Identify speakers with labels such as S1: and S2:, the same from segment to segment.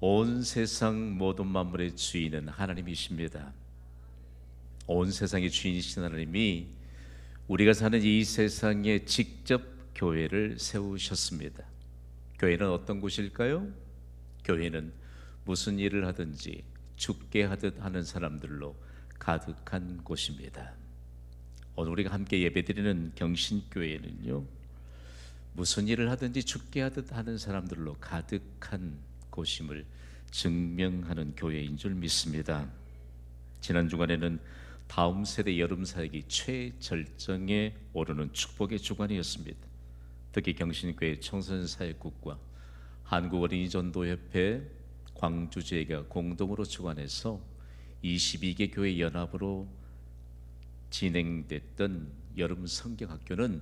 S1: 온 세상 모든 만물의 주인은 하나님이십니다. 온 세상의 주인이신 하나님이 우리가 사는 이 세상에 직접 교회를 세우셨습니다. 교회는 어떤 곳일까요? 교회는 무슨 일을 하든지 죽게 하듯 하는 사람들로 가득한 곳입니다. 오늘 우리가 함께 예배드리는 경신교회는요, 무슨 일을 하든지 죽게 하듯 하는 사람들로 가득한 곳임을 증명하는 교회인 줄 믿습니다. 지난 주간에는 다음 세대 여름 사역이 최절정에 오르는 축복의 주간이었습니다. 특히 경신교회 청소년 사역국과 한국어린이전도협회 광주지회가 공동으로 주관해서 22개 교회 연합으로 진행됐던 여름 성경학교는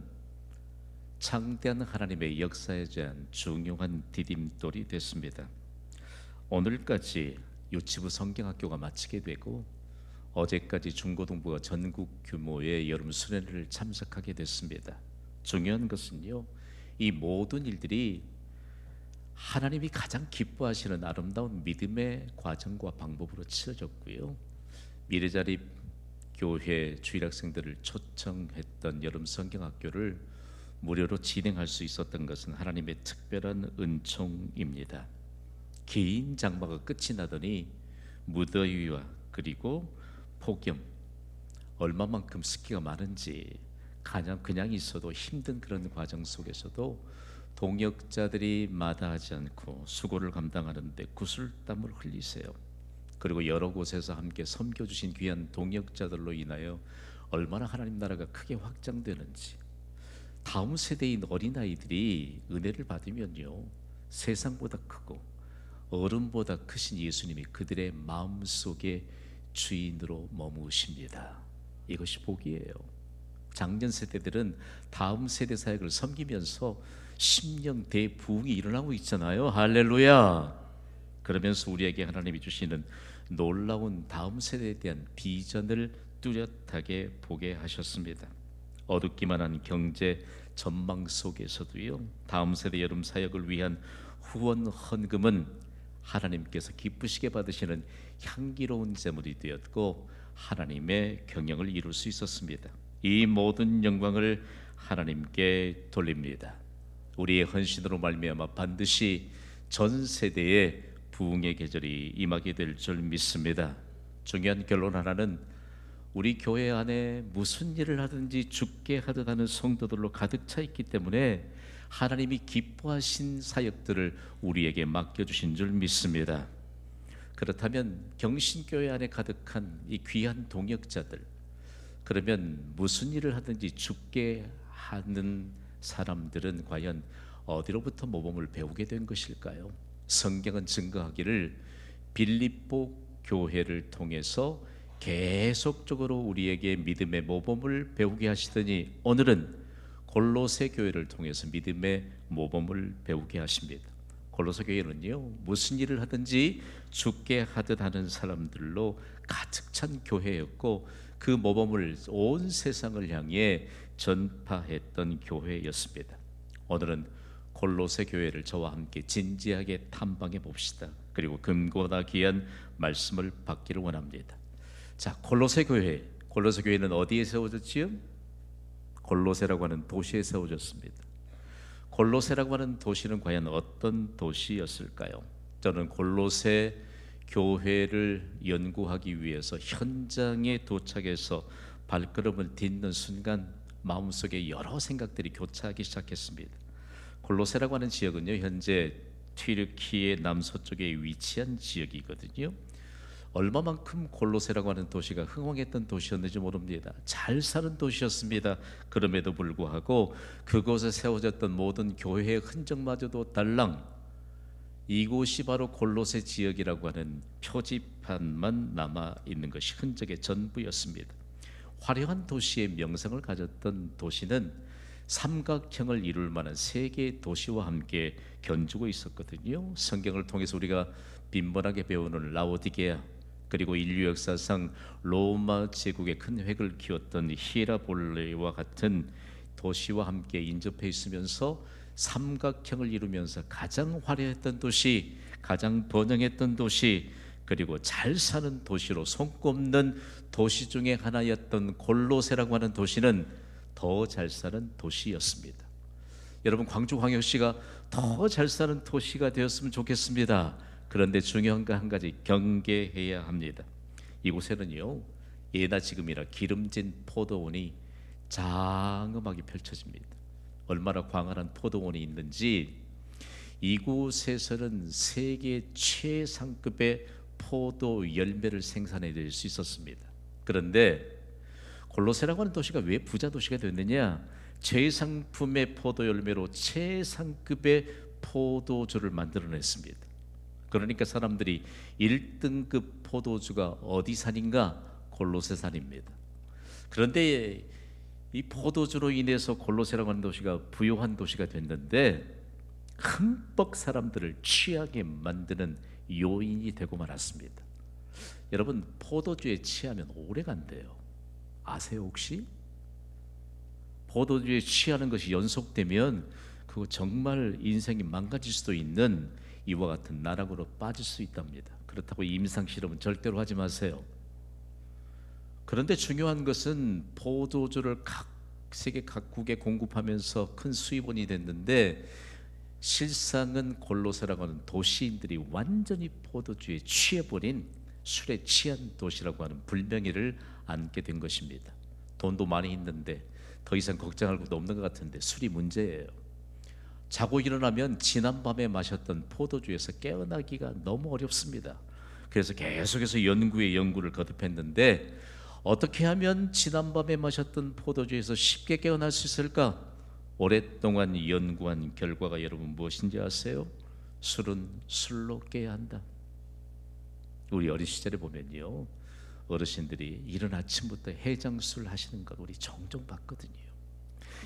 S1: 창대한 하나님의 역사에 대한 중요한 디딤돌이 됐습니다. 오늘까지 유치부 성경학교가 마치게 되고 어제까지 중고등부가 전국 규모의 여름 수련회를 참석하게 됐습니다. 중요한 것은요, 이 모든 일들이 하나님이 가장 기뻐하시는 아름다운 믿음의 과정과 방법으로 치러졌고요, 미래자립 교회 주일학생들을 초청했던 여름 성경학교를 무료로 진행할 수 있었던 것은 하나님의 특별한 은총입니다. 긴 장마가 끝이 나더니 무더위와 그리고 폭염, 얼마만큼 습기가 많은지 그냥 있어도 힘든 그런 과정 속에서도 동역자들이 마다하지 않고 수고를 감당하는데 구슬땀을 흘리세요. 그리고 여러 곳에서 함께 섬겨주신 귀한 동역자들로 인하여 얼마나 하나님 나라가 크게 확장되는지, 다음 세대인 어린아이들이 은혜를 받으면요, 세상보다 크고 어른보다 크신 예수님이 그들의 마음속에 주인으로 머무십니다. 이것이 복이에요. 작년 세대들은 다음 세대 사역을 섬기면서 심령 대부흥이 일어나고 있잖아요. 할렐루야. 그러면서 우리에게 하나님이 주시는 놀라운 다음 세대에 대한 비전을 뚜렷하게 보게 하셨습니다. 어둡기만 한 경제 전망 속에서도요, 다음 세대 여름 사역을 위한 후원 헌금은 하나님께서 기쁘시게 받으시는 향기로운 제물이 되었고 하나님의 경영을 이룰 수 있었습니다. 이 모든 영광을 하나님께 돌립니다. 우리의 헌신으로 말미암아 반드시 전 세대에 부흥의 계절이 임하게 될 줄 믿습니다. 중요한 결론 하나는, 우리 교회 안에 무슨 일을 하든지 죽게 하듯 하는 성도들로 가득 차 있기 때문에 하나님이 기뻐하신 사역들을 우리에게 맡겨주신 줄 믿습니다. 그렇다면 경신교회 안에 가득한 이 귀한 동역자들, 그러면 무슨 일을 하든지 죽게 하는 사람들은 과연 어디로부터 모범을 배우게 된 것일까요? 성경은 증거하기를 빌립보 교회를 통해서 계속적으로 우리에게 믿음의 모범을 배우게 하시더니 오늘은 골로새 교회를 통해서 믿음의 모범을 배우게 하십니다. 골로새 교회는요, 무슨 일을 하든지 죽게 하듯 하는 사람들로 가득 찬 교회였고 그 모범을 온 세상을 향해 전파했던 교회였습니다. 오늘은 골로새 교회를 저와 함께 진지하게 탐방해 봅시다. 그리고 금고나 귀한 말씀을 받기를 원합니다. 자, 골로새 교회는 어디에 세워졌지요? 골로새라고 하는 도시에 세워졌습니다. 골로새라고 하는 도시는 과연 어떤 도시였을까요? 저는 골로새 교회를 연구하기 위해서 현장에 도착해서 발걸음을 딛는 순간 마음속에 여러 생각들이 교차하기 시작했습니다. 골로새라고 하는 지역은요, 현재 튀르키예 남서쪽에 위치한 지역이거든요. 얼마만큼 골로새라고 하는 도시가 흥왕했던 도시였는지 모릅니다. 잘 사는 도시였습니다. 그럼에도 불구하고 그곳에 세워졌던 모든 교회의 흔적마저도 달랑 이곳이 바로 골로새 지역이라고 하는 표지판만 남아 있는 것이 흔적의 전부였습니다. 화려한 도시의 명성을 가졌던 도시는 삼각형을 이룰 만한 세 개의 도시와 함께 견주고 있었거든요. 성경을 통해서 우리가 빈번하게 배우는 라오디게아, 그리고 인류 역사상 로마 제국의 큰 획을 키웠던 히에라볼레와 같은 도시와 함께 인접해 있으면서 삼각형을 이루면서 가장 화려했던 도시, 가장 번영했던 도시, 그리고 잘 사는 도시로 손꼽는 도시 중에 하나였던 골로새라고 하는 도시는 더 잘 사는 도시였습니다. 여러분, 광주광역시가 더 잘 사는 도시가 되었으면 좋겠습니다. 그런데 중요한 거 한 가지 경계해야 합니다. 이곳에는요, 예나 지금이나 기름진 포도원이 장엄하게 펼쳐집니다. 얼마나 광활한 포도원이 있는지, 이곳에서는 세계 최상급의 포도 열매를 생산해낼 수 있었습니다. 그런데 골로새라고 하는 도시가 왜 부자 도시가 됐느냐? 최상품의 포도 열매로 최상급의 포도주를 만들어냈습니다. 그러니까 사람들이 1등급 포도주가 어디 산인가? 골로새 산입니다. 그런데 이 포도주로 인해서 골로새라고 하는 도시가 부유한 도시가 됐는데 흠뻑 사람들을 취하게 만드는 요인이 되고 말았습니다. 여러분, 포도주에 취하면 오래 간대요. 아세요 혹시? 포도주에 취하는 것이 연속되면 그거 정말 인생이 망가질 수도 있는 이와 같은 나락으로 빠질 수 있답니다. 그렇다고 임상 실험은 절대로 하지 마세요. 그런데 중요한 것은 포도주를 세계 각국에 공급하면서 큰 수입원이 됐는데, 실상은 골로새라고 하는 도시인들이 완전히 포도주에 취해버린 술에 취한 도시라고 하는 불명예를 안게 된 것입니다. 돈도 많이 있는데 더 이상 걱정할 것도 없는 것 같은데 술이 문제예요. 자고 일어나면 지난밤에 마셨던 포도주에서 깨어나기가 너무 어렵습니다. 그래서 계속해서 연구에 연구를 거듭했는데, 어떻게 하면 지난밤에 마셨던 포도주에서 쉽게 깨어날 수 있을까? 오랫동안 연구한 결과가 여러분 무엇인지 아세요? 술은 술로 깨야 한다. 우리 어린 시절에 보면요, 어르신들이 이른 아침부터 해장술 하시는 걸 우리 종종 봤거든요.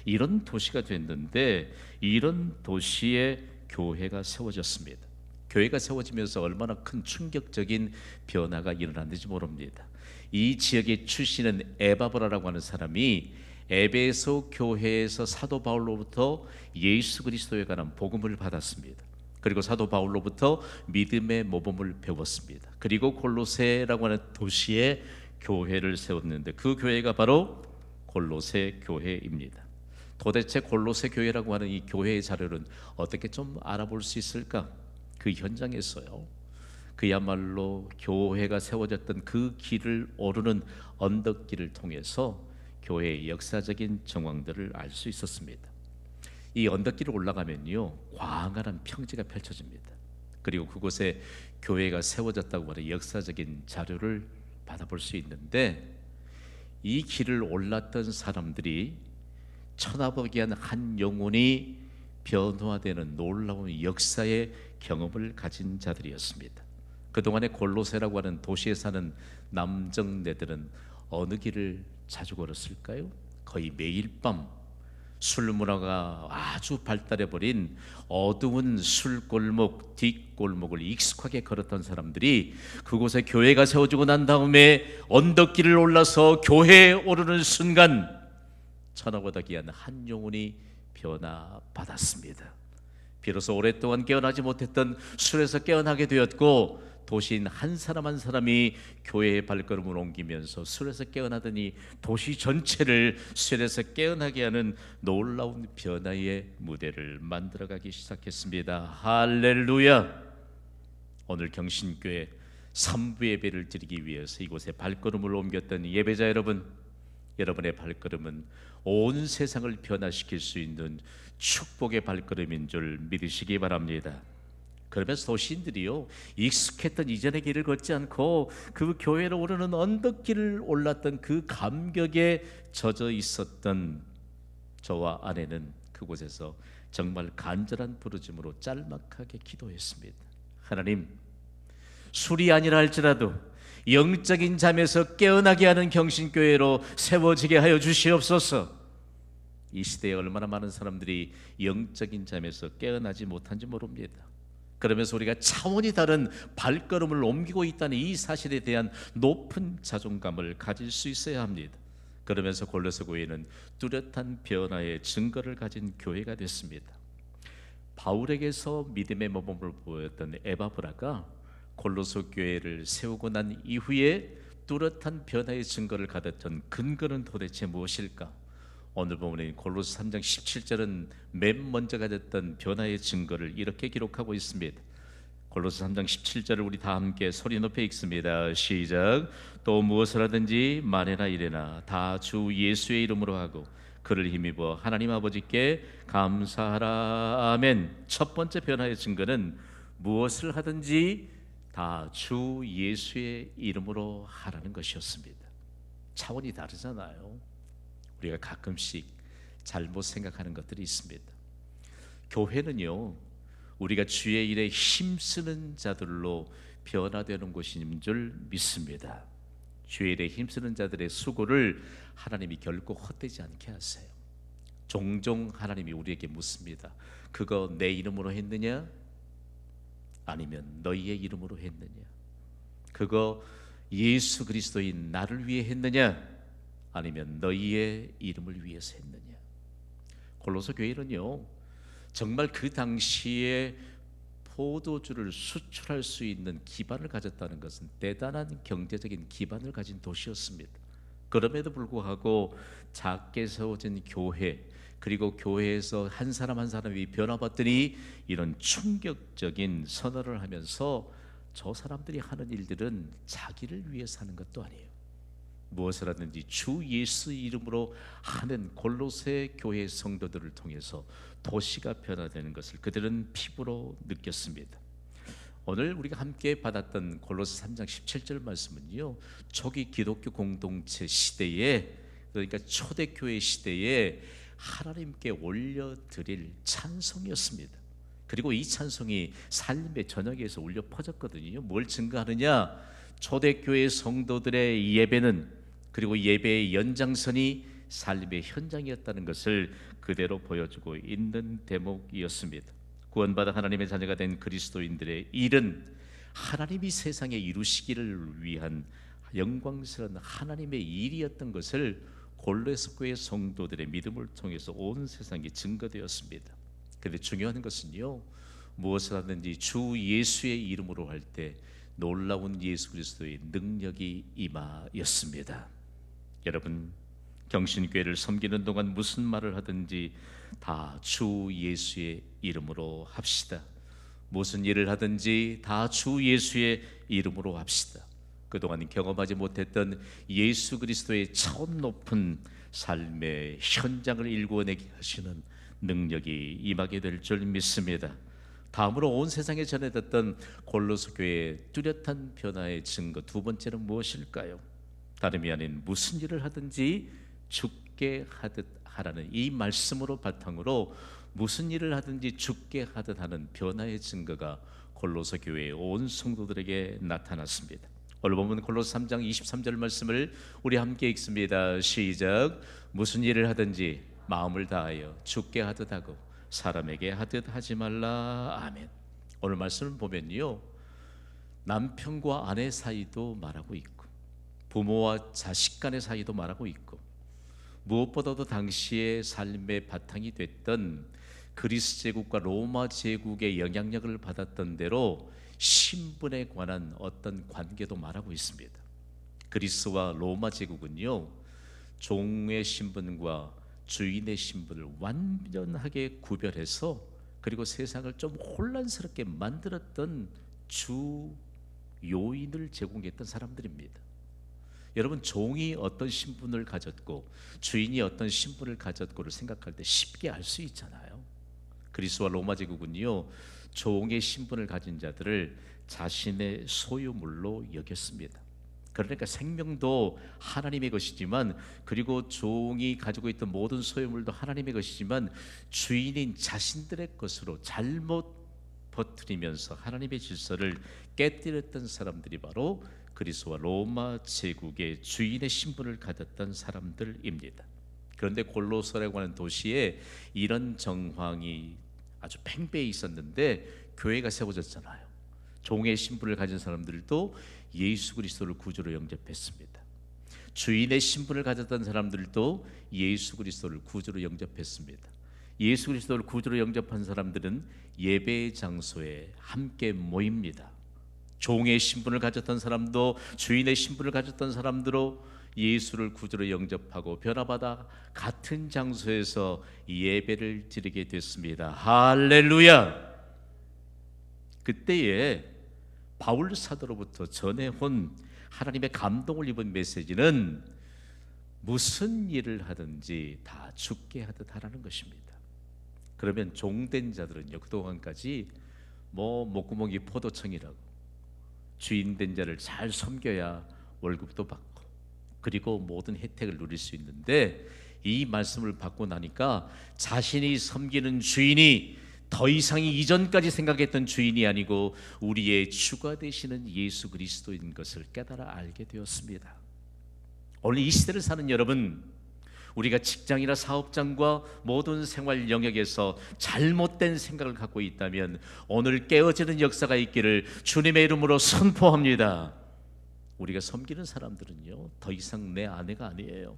S1: 이런 도시가 됐는데, 이런 도시에 교회가 세워졌습니다. 교회가 세워지면서 얼마나 큰 충격적인 변화가 일어났는지 모릅니다. 이 지역의 출신은 에바브라라고 하는 사람이 에베소 교회에서 사도 바울로부터 예수 그리스도에 관한 복음을 받았습니다. 그리고 사도 바울로부터 믿음의 모범을 배웠습니다. 그리고 골로새라고 하는 도시에 교회를 세웠는데, 그 교회가 바로 골로새 교회입니다. 도대체 골로새 교회라고 하는 이 교회의 자료는 어떻게 좀 알아볼 수 있을까? 그 현장에서요, 그야말로 교회가 세워졌던 그 길을 오르는 언덕길을 통해서 교회의 역사적인 정황들을 알 수 있었습니다. 이 언덕길을 올라가면요, 광활한 평지가 펼쳐집니다. 그리고 그곳에 교회가 세워졌다고 하는 역사적인 자료를 받아볼 수 있는데, 이 길을 올랐던 사람들이 천하보기한 한 영혼이 변화되는 놀라운 역사의 경험을 가진 자들이었습니다. 그동안에 골로새라고 하는 도시에 사는 남정네들은 어느 길을 자주 걸었을까요? 거의 매일 밤 술 문화가 아주 발달해버린 어두운 술골목, 뒷골목을 익숙하게 걸었던 사람들이 그곳에 교회가 세워지고 난 다음에 언덕길을 올라서 교회에 오르는 순간 천하보다 귀한 한 영혼이 변화받았습니다. 비로소 오랫동안 깨어나지 못했던 술에서 깨어나게 되었고, 도시인 한 사람 한 사람이 교회의 발걸음을 옮기면서 술에서 깨어나더니 도시 전체를 술에서 깨어나게 하는 놀라운 변화의 무대를 만들어가기 시작했습니다. 할렐루야! 오늘 경신교회 3부 예배를 드리기 위해서 이곳에 발걸음을 옮겼던 예배자 여러분, 여러분의 발걸음은 온 세상을 변화시킬 수 있는 축복의 발걸음인 줄 믿으시기 바랍니다. 그러면서 도시인들이요, 익숙했던 이전의 길을 걷지 않고 그 교회로 오르는 언덕길을 올랐던 그 감격에 젖어 있었던 저와 아내는 그곳에서 정말 간절한 부르짖음으로 짤막하게 기도했습니다. 하나님, 술이 아니라 할지라도 영적인 잠에서 깨어나게 하는 경신교회로 세워지게 하여 주시옵소서. 이 시대에 얼마나 많은 사람들이 영적인 잠에서 깨어나지 못한지 모릅니다. 그러면서 우리가 차원이 다른 발걸음을 옮기고 있다는 이 사실에 대한 높은 자존감을 가질 수 있어야 합니다. 그러면서 골로새 교회는 뚜렷한 변화의 증거를 가진 교회가 됐습니다. 바울에게서 믿음의 모범을 보였던 에바브라가 골로새 교회를 세우고 난 이후에 뚜렷한 변화의 증거를 가졌던 근거는 도대체 무엇일까? 오늘 본문인 골로새 3장 17절은 맨 먼저 가졌던 변화의 증거를 이렇게 기록하고 있습니다. 골로새 3장 17절을 우리 다 함께 소리 높여 읽습니다. 시작. 또 무엇을 하든지 말이나 이래나 다 주 예수의 이름으로 하고 그를 힘입어 하나님 아버지께 감사하라. 아멘. 첫 번째 변화의 증거는 무엇을 하든지 다 주 예수의 이름으로 하라는 것이었습니다. 차원이 다르잖아요. 우리가 가끔씩 잘못 생각하는 것들이 있습니다. 교회는요, 우리가 주의 일에 힘쓰는 자들로 변화되는 곳인 줄 믿습니다. 주의 일에 힘쓰는 자들의 수고를 하나님이 결코 헛되지 않게 하세요. 종종 하나님이 우리에게 묻습니다. 그거 내 이름으로 했느냐? 아니면 너희의 이름으로 했느냐? 그거 예수 그리스도인 나를 위해 했느냐? 아니면 너희의 이름을 위해서 했느냐? 골로새 교회는요, 정말 그 당시에 포도주를 수출할 수 있는 기반을 가졌다는 것은 대단한 경제적인 기반을 가진 도시였습니다. 그럼에도 불구하고 작게 세워진 교회, 그리고 교회에서 한 사람 한 사람이 변화받더니 이런 충격적인 선언을 하면서 저 사람들이 하는 일들은 자기를 위해서 하는 것도 아니에요. 무엇을 하든지 주 예수 이름으로 하는 골로새 교회 성도들을 통해서 도시가 변화되는 것을 그들은 피부로 느꼈습니다. 오늘 우리가 함께 받았던 골로새 3장 17절 말씀은요, 초기 기독교 공동체 시대에, 그러니까 초대교회 시대에 하나님께 올려드릴 찬송이었습니다. 그리고 이 찬송이 삶의 저녁에서 울려 퍼졌거든요. 뭘 증거하느냐? 초대교회 성도들의 예배는, 그리고 예배의 연장선이 삶의 현장이었다는 것을 그대로 보여주고 있는 대목이었습니다. 구원받아 하나님의 자녀가 된 그리스도인들의 일은 하나님이 세상에 이루시기를 위한 영광스러운 하나님의 일이었던 것을 골로새 교회 성도들의 믿음을 통해서 온 세상에 증거되었습니다. 그런데 중요한 것은요, 무엇을 하든지 주 예수의 이름으로 할 때 놀라운 예수 그리스도의 능력이 임하였습니다. 여러분, 경신교회를 섬기는 동안 무슨 말을 하든지 다 주 예수의 이름으로 합시다. 무슨 일을 하든지 다 주 예수의 이름으로 합시다. 그동안 경험하지 못했던 예수 그리스도의 차원 높은 삶의 현장을 일구어내게 하시는 능력이 임하게 될 줄 믿습니다. 다음으로 온 세상에 전해졌던 골로새 교회의 뚜렷한 변화의 증거 두 번째는 무엇일까요? 다름이 아닌 무슨 일을 하든지 죽게 하듯 하라는 이 말씀으로 바탕으로 무슨 일을 하든지 죽게 하듯 하는 변화의 증거가 골로새 교회의 온 성도들에게 나타났습니다. 오늘 보면 골로새 3장 23절 말씀을 우리 함께 읽습니다. 시작. 무슨 일을 하든지 마음을 다하여 죽게 하듯 하고 사람에게 하듯 하지 말라. 아멘. 오늘 말씀을 보면요, 남편과 아내 사이도 말하고 있고 부모와 자식 간의 사이도 말하고 있고, 무엇보다도 당시의 삶의 바탕이 됐던 그리스 제국과 로마 제국의 영향력을 받았던 대로 신분에 관한 어떤 관계도 말하고 있습니다. 그리스와 로마 제국은요, 종의 신분과 주인의 신분을 완전하게 구별해서 그리고 세상을 좀 혼란스럽게 만들었던 주 요인을 제공했던 사람들입니다. 여러분, 종이 어떤 신분을 가졌고 주인이 어떤 신분을 가졌고를 생각할 때 쉽게 알 수 있잖아요. 그리스와 로마 제국은요, 종의 신분을 가진 자들을 자신의 소유물로 여겼습니다. 그러니까 생명도 하나님의 것이지만, 그리고 종이 가지고 있던 모든 소유물도 하나님의 것이지만 주인인 자신들의 것으로 잘못 퍼뜨리면서 하나님의 질서를 깨뜨렸던 사람들이 바로 그리스와 로마 제국의 주인의 신분을 가졌던 사람들입니다. 그런데 골로새라고 하는 도시에 이런 정황이 아주 팽배히 있었는데 교회가 세워졌잖아요. 종의 신분을 가진 사람들도 예수 그리스도를 구주로 영접했습니다. 주인의 신분을 가졌던 사람들도 예수 그리스도를 구주로 영접했습니다. 예수 그리스도를 구주로 영접한 사람들은 예배의 장소에 함께 모입니다. 종의 신분을 가졌던 사람도 주인의 신분을 가졌던 사람들로 예수를 구주로 영접하고 변화받아 같은 장소에서 예배를 드리게 됐습니다. 할렐루야! 그때에 바울 사도로부터 전해온 하나님의 감동을 입은 메시지는 무슨 일을 하든지 다 죽게 하듯 하라는 것입니다. 그러면 종된 자들은요, 그동안까지 목구멍이 포도청이라고 주인된 자를 잘 섬겨야 월급도 받고 그리고 모든 혜택을 누릴 수 있는데, 이 말씀을 받고 나니까 자신이 섬기는 주인이 더 이상 이전까지 생각했던 주인이 아니고 우리의 주가 되시는 예수 그리스도인 것을 깨달아 알게 되었습니다. 오늘 이 시대를 사는 여러분, 우리가 직장이나 사업장과 모든 생활 영역에서 잘못된 생각을 갖고 있다면 오늘 깨어지는 역사가 있기를 주님의 이름으로 선포합니다. 우리가 섬기는 사람들은요, 더 이상 내 아내가 아니에요.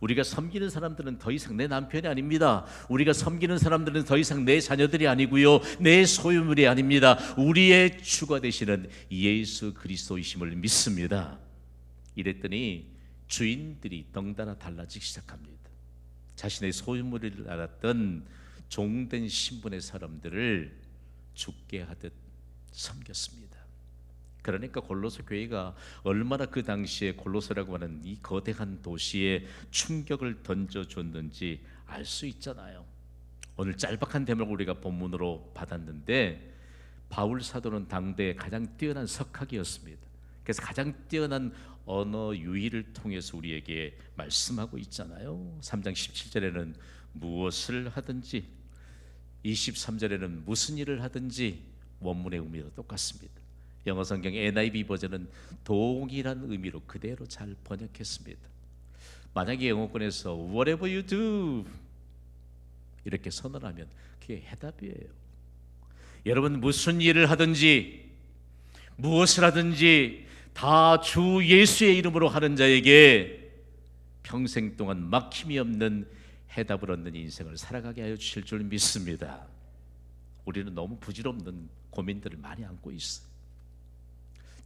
S1: 우리가 섬기는 사람들은 더 이상 내 남편이 아닙니다. 우리가 섬기는 사람들은 더 이상 내 자녀들이 아니고요, 내 소유물이 아닙니다. 우리의 주가 되시는 예수 그리스도이심을 믿습니다. 이랬더니 주인들이 덩달아 달라지기 시작합니다. 자신의 소유물을 알았던 종된 신분의 사람들을 죽게 하듯 섬겼습니다. 그러니까 골로새 교회가 얼마나 그 당시에 골로새라고 하는 이 거대한 도시에 충격을 던져줬는지 알 수 있잖아요. 오늘 짤막한 대목을 우리가 본문으로 받았는데, 바울 사도는 당대의 가장 뛰어난 석학이었습니다. 그래서 가장 뛰어난 언어 유희를 통해서 우리에게 말씀하고 있잖아요. 3장 17절에는 무엇을 하든지, 23절에는 무슨 일을 하든지 원문의 의미도 똑같습니다. 영어 성경 NIV 버전은 동일한 의미로 그대로 잘 번역했습니다. 만약에 영어권에서 whatever you do 이렇게 선언하면 그게 해답이에요. 여러분, 무슨 일을 하든지 무엇을 하든지 다 주 예수의 이름으로 하는 자에게 평생 동안 막힘이 없는 해답을 얻는 인생을 살아가게 하여 주실 줄 믿습니다. 우리는 너무 부질없는 고민들을 많이 안고 있어요.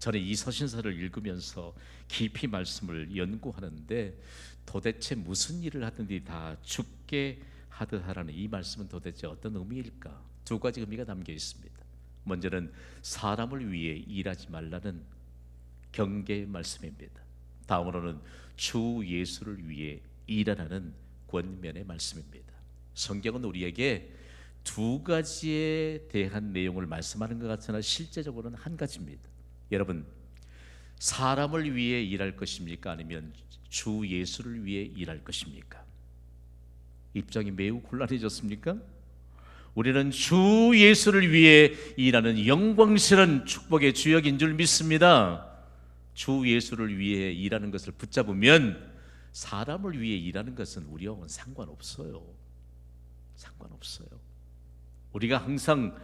S1: 저는 이 서신서를 읽으면서 깊이 말씀을 연구하는데, 도대체 무슨 일을 하든지 다 죽게 하듯 하라는 이 말씀은 도대체 어떤 의미일까? 두 가지 의미가 담겨 있습니다. 먼저는 사람을 위해 일하지 말라는 경계의 말씀입니다. 다음으로는 주 예수를 위해 일하라는 권면의 말씀입니다. 성경은 우리에게 두 가지에 대한 내용을 말씀하는 것 같으나 실제적으로는 한 가지입니다. 여러분, 사람을 위해 일할 것입니까? 아니면 주 예수를 위해 일할 것입니까? 입장이 매우 곤란해졌습니까? 우리는 주 예수를 위해 일하는 영광스러운 축복의 주역인 줄 믿습니다. 주 예수를 위해 일하는 것을 붙잡으면 사람을 위해 일하는 것은 우리하고는 상관없어요. 상관없어요. 우리가 항상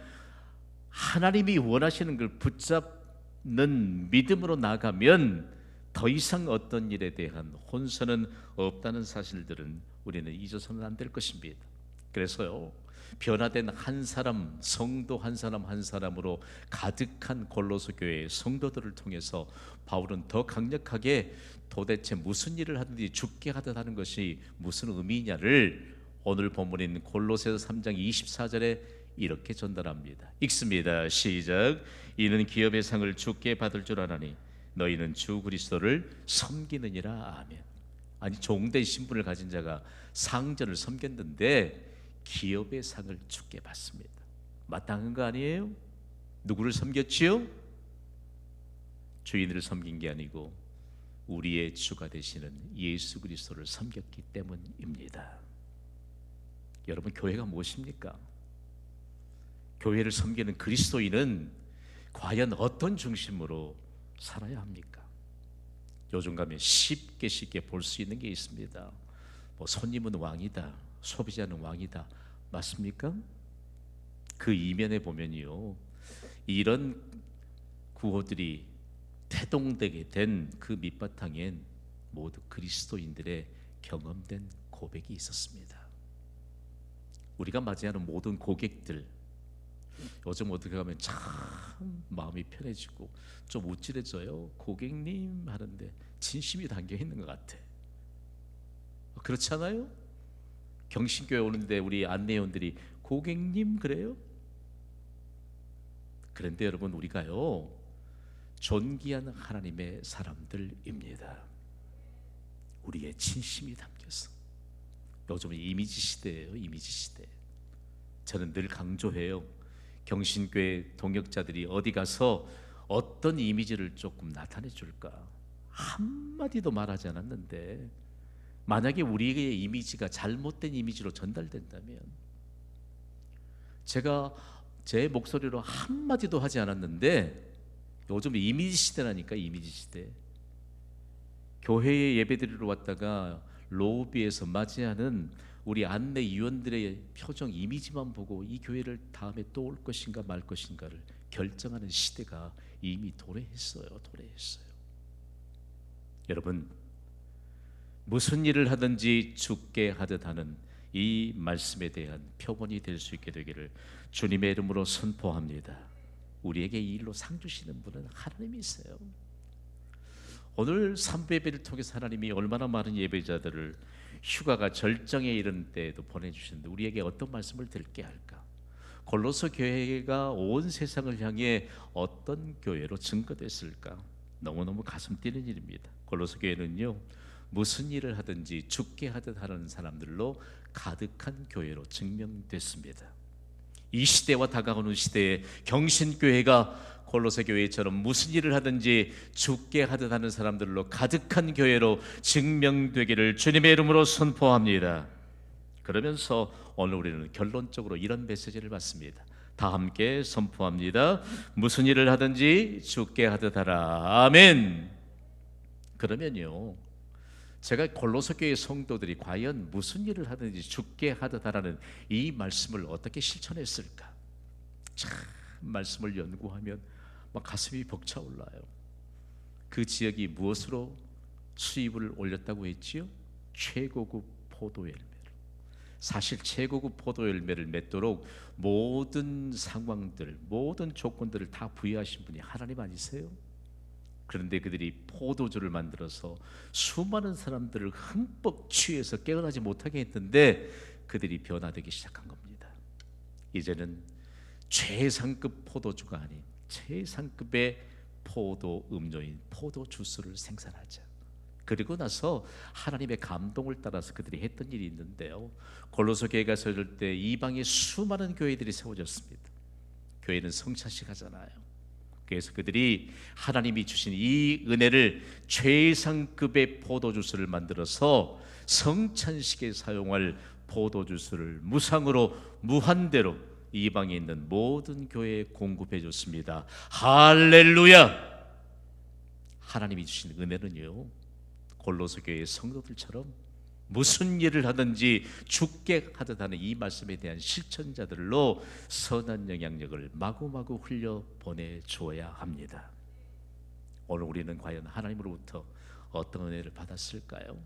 S1: 하나님이 원하시는 걸 붙잡는 믿음으로 나가면 더 이상 어떤 일에 대한 혼선은 없다는 사실들은 우리는 잊어서는 안 될 것입니다. 그래서요, 변화된 한 사람, 성도 한 사람 한 사람으로 가득한 골로새 교회의 성도들을 통해서 바울은 더 강력하게 도대체 무슨 일을 하든지 죽게 하듯 하는 것이 무슨 의미냐를 오늘 본문인 골로새서 3장 24절에 이렇게 전달합니다. 읽습니다. 시작. 이는 기업의 상을 죽게 받을 줄 아나니 너희는 주 그리스도를 섬기느니라. 아멘. 아니, 종된 신분을 가진 자가 상전을 섬겼는데 기업의 상을 죽게 받습니다. 마땅한 거 아니에요? 누구를 섬겼지요? 주인을 섬긴 게 아니고 우리의 주가 되시는 예수 그리스도를 섬겼기 때문입니다. 여러분, 교회가 무엇입니까? 교회를 섬기는 그리스도인은 과연 어떤 중심으로 살아야 합니까? 요즘 가면 쉽게 볼 수 있는 게 있습니다. 손님은 왕이다, 소비자는 왕이다. 맞습니까? 그 이면에 보면요, 이런 구호들이 태동되게 된 그 밑바탕엔 모두 그리스도인들의 경험된 고백이 있었습니다. 우리가 맞이하는 모든 고객들, 요즘 어떻게 하면 참 마음이 편해지고 좀 우쭐해져요. 고객님 하는데 진심이 담겨 있는 것 같아. 그렇지 않아요? 경신교회 오는데 우리 안내원들이 고객님 그래요? 그런데 여러분, 우리가요 존귀한 하나님의 사람들입니다. 우리의 진심이 담겨서. 요즘은 이미지 시대예요. 이미지 시대. 저는 늘 강조해요. 경신교회 동역자들이 어디 가서 어떤 이미지를 조금 나타내 줄까? 한마디도 말하지 않았는데, 만약에 우리의 이미지가 잘못된 이미지로 전달된다면, 제가 제 목소리로 한마디도 하지 않았는데, 요즘 이미지 시대라니까. 이미지 시대. 교회에 예배드리러 왔다가 로비에서 맞이하는 우리 안내위원들의 표정, 이미지만 보고 이 교회를 다음에 또 올 것인가 말 것인가를 결정하는 시대가 이미 도래했어요. 도래했어요. 여러분, 무슨 일을 하든지 죽게 하듯 하는 이 말씀에 대한 표본이 될 수 있게 되기를 주님의 이름으로 선포합니다. 우리에게 이 일로 상 주시는 분은 하나님이세요. 오늘 3부 예배를 통해서 하나님이 얼마나 많은 예배자들을 휴가가 절정에 이른 때에도 보내주셨는데, 우리에게 어떤 말씀을 듣게 할까? 골로새 교회가 온 세상을 향해 어떤 교회로 증거됐을까? 너무너무 가슴 뛰는 일입니다. 골로새 교회는요, 무슨 일을 하든지 죽게 하듯 하는 사람들로 가득한 교회로 증명됐습니다. 이 시대와 다가오는 시대에 경신교회가 골로새 교회처럼 무슨 일을 하든지 죽게 하듯 하는 사람들로 가득한 교회로 증명되기를 주님의 이름으로 선포합니다. 그러면서 오늘 우리는 결론적으로 이런 메시지를 받습니다. 다 함께 선포합니다. 무슨 일을 하든지 죽게 하듯 하라. 아멘. 그러면요, 제가 골로새 교회 성도들이 과연 무슨 일을 하든지 죽게 하듯 하라는 이 말씀을 어떻게 실천했을까? 참 말씀을 연구하면 막 가슴이 벅차올라요. 그 지역이 무엇으로 수입을 올렸다고 했지요? 최고급 포도 열매로. 사실 최고급 포도 열매를 맺도록 모든 상황들, 모든 조건들을 다 부여하신 분이 하나님 아니세요? 그런데 그들이 포도주를 만들어서 수많은 사람들을 흠뻑 취해서 깨어나지 못하게 했는데, 그들이 변화되기 시작한 겁니다. 이제는 최상급 포도주가 아닌 최상급의 포도 음료인 포도 주스를 생산하자. 그리고 나서 하나님의 감동을 따라서 그들이 했던 일이 있는데요, 골로새 교회가 세워질 때 이방의 수많은 교회들이 세워졌습니다. 교회는 성찬식 하잖아요. 그래서 그들이 하나님이 주신 이 은혜를 최상급의 포도주스를 만들어서 성찬식에 사용할 포도주스를 무상으로 무한대로 이방에 있는 모든 교회에 공급해 줬습니다. 할렐루야! 하나님이 주신 은혜는요, 골로새 교회의 성도들처럼 무슨 일을 하든지 죽게 하듯 하는 이 말씀에 대한 실천자들로 선한 영향력을 마구마구 흘려 보내줘야 합니다. 오늘 우리는 과연 하나님으로부터 어떤 은혜를 받았을까요?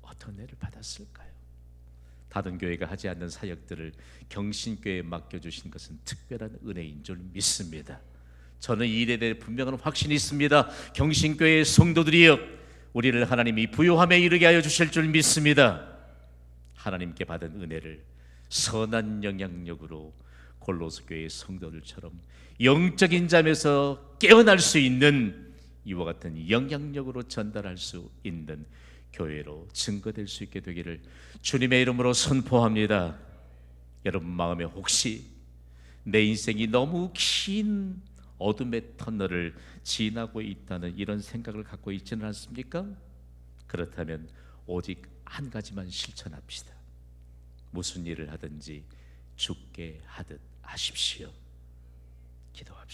S1: 어떤 은혜를 받았을까요? 다른 교회가 하지 않는 사역들을 경신교회에 맡겨주신 것은 특별한 은혜인 줄 믿습니다. 저는 이 일에 대해 분명한 확신이 있습니다. 경신교회의 성도들이여, 우리를 하나님이 부요함에 이르게 하여 주실 줄 믿습니다. 하나님께 받은 은혜를 선한 영향력으로 골로새 교회의 성도들처럼 영적인 잠에서 깨어날 수 있는 이와 같은 영향력으로 전달할 수 있는 교회로 증거될 수 있게 되기를 주님의 이름으로 선포합니다. 여러분 마음에 혹시 내 인생이 너무 긴 어둠의 터널을 지나고 있다는 이런 생각을 갖고 있지는 않습니까? 그렇다면 오직 한 가지만 실천합시다. 무슨 일을 하든지 죽게 하듯 하십시오. 기도합시다.